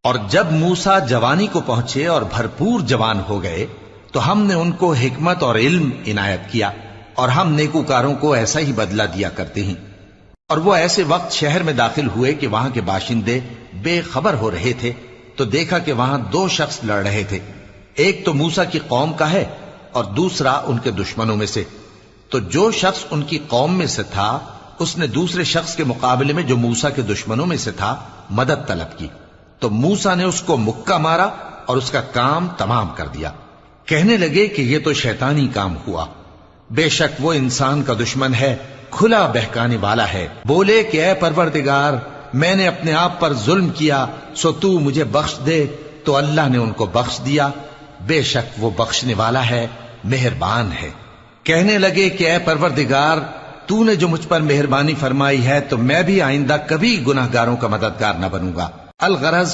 और जब मूसा जवानी को पहुंचे और भरपूर जवान हो गए तो हमने उनको हिकमत और इल्म इनायत किया, और हम नेकूकारों को ऐसा ही बदला दिया करते हैं। और वो ऐसे वक्त शहर में दाखिल हुए कि वहां के बाशिंदे बेखबर हो रहे थे, तो देखा कि वहां दो शख्स लड़ रहे थे। एक तो मूसा की कौम का है और दूसरा उनके दुश्मनों में से। तो जो शख्स उनकी कौम में से था उसने दूसरे शख्स के मुकाबले में जो मूसा के दुश्मनों में से था मदद तलब की। तो मूसा ने उसको मुक्का मारा और उसका काम तमाम कर दिया। कहने लगे कि यह तो शैतानी काम हुआ, बेशक वो इंसान का दुश्मन है, खुला बहकाने वाला है। बोले कि ऐ परवरदिगार, मैंने अपने आप पर जुल्म किया, सो तू मुझे बख्श दे। तो अल्लाह ने उनको बख्श दिया, बेशक वो बख्शने वाला है, मेहरबान है। कहने लगे कि ऐ परवरदिगार, तूने जो मुझ पर मेहरबानी फरमाई है तो मैं भी आइंदा कभी गुनाहगारों का मददगार न बनूंगा। अलगरज